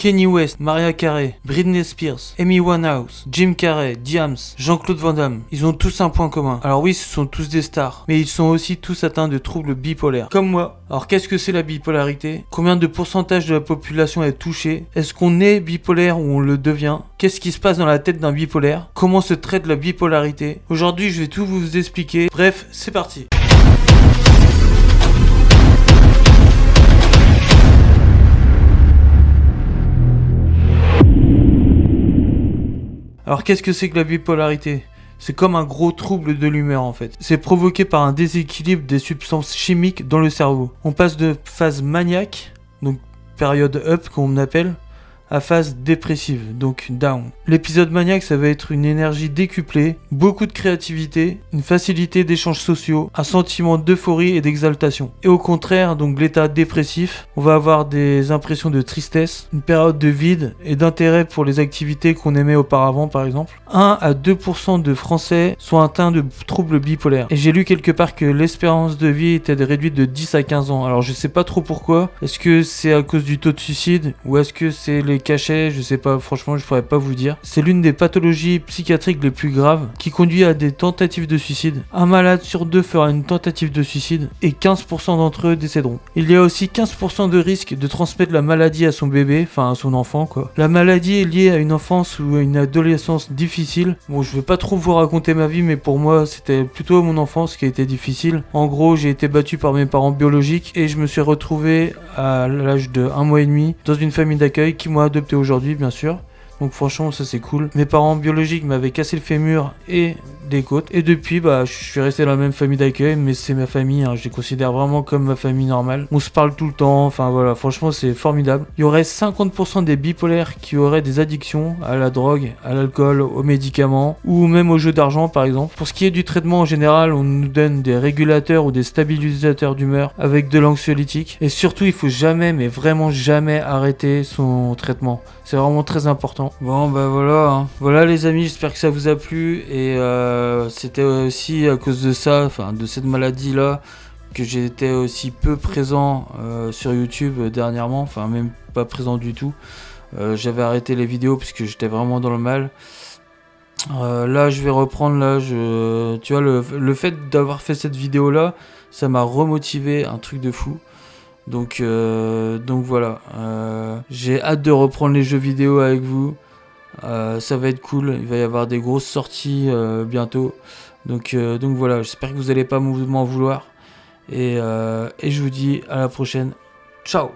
Kanye West, Mariah Carey, Britney Spears, Amy Winehouse, Jim Carrey, Diams, Jean-Claude Van Damme, ils ont tous un point commun. Alors oui, ce sont tous des stars, mais ils sont aussi tous atteints de troubles bipolaires, comme moi. Alors qu'est-ce que c'est la bipolarité? Combien de pourcentage de la population est touchée? Est-ce qu'on est bipolaire ou on le devient? Qu'est-ce qui se passe dans la tête d'un bipolaire? Comment se traite la bipolarité? Aujourd'hui, je vais tout vous expliquer. Bref, c'est parti. Alors qu'est-ce que c'est que la bipolarité? C'est comme un gros trouble de l'humeur en fait. C'est provoqué par un déséquilibre des substances chimiques dans le cerveau. On passe de phase maniaque, donc période up qu'on appelle, à phase dépressive, donc down. L'épisode maniaque, ça va être une énergie décuplée, beaucoup de créativité, une facilité d'échanges sociaux, un sentiment d'euphorie et d'exaltation. Et au contraire, donc l'état dépressif, on va avoir des impressions de tristesse, une période de vide et d'intérêt pour les activités qu'on aimait auparavant par exemple. 1 à 2% de Français sont atteints de troubles bipolaires. Et j'ai lu quelque part que l'espérance de vie était réduite de 10 à 15 ans. Alors je sais pas trop pourquoi. Est-ce que c'est à cause du taux de suicide ou est-ce que c'est les cachets? Je sais pas, franchement je pourrais pas vous dire. C'est l'une des pathologies psychiatriques les plus graves qui conduit à des tentatives de suicide. Un malade sur 2 fera une tentative de suicide et 15% d'entre eux décéderont. Il y a aussi 15% de risque de transmettre la maladie à son bébé, enfin à son enfant quoi. La maladie est liée à une enfance ou à une adolescence difficile. Bon, je vais pas trop vous raconter ma vie, mais pour moi c'était plutôt mon enfance qui a été difficile. En gros, j'ai été battu par mes parents biologiques et je me suis retrouvé à l'âge de 1 mois et demi dans une famille d'accueil qui m'a adopté aujourd'hui bien sûr. Donc franchement ça c'est cool. Mes parents biologiques m'avaient cassé le fémur et des côtes. Et depuis je suis resté dans la même famille d'accueil, mais c'est ma famille, hein. Je les considère vraiment comme ma famille normale. On se parle tout le temps, enfin voilà, franchement c'est formidable. Il y aurait 50% des bipolaires qui auraient des addictions à la drogue, à l'alcool, aux médicaments ou même aux jeux d'argent par exemple. Pour ce qui est du traitement en général, on nous donne des régulateurs ou des stabilisateurs d'humeur avec de l'anxiolytique. Et surtout il faut jamais, mais vraiment jamais arrêter son traitement. C'est vraiment très important. Bon voilà, hein. Voilà les amis, j'espère que ça vous a plu et c'était aussi à cause de ça, enfin de cette maladie là, que j'étais aussi peu présent sur YouTube dernièrement, enfin même pas présent du tout. J'avais arrêté les vidéos parce que j'étais vraiment dans le mal. Là je vais reprendre, là tu vois le fait d'avoir fait cette vidéo là, ça m'a remotivé, un truc de fou. Donc voilà, j'ai hâte de reprendre les jeux vidéo avec vous. Ça va être cool, il va y avoir des grosses sorties bientôt. Donc voilà, j'espère que vous n'allez pas m'en vouloir. Et je vous dis à la prochaine. Ciao!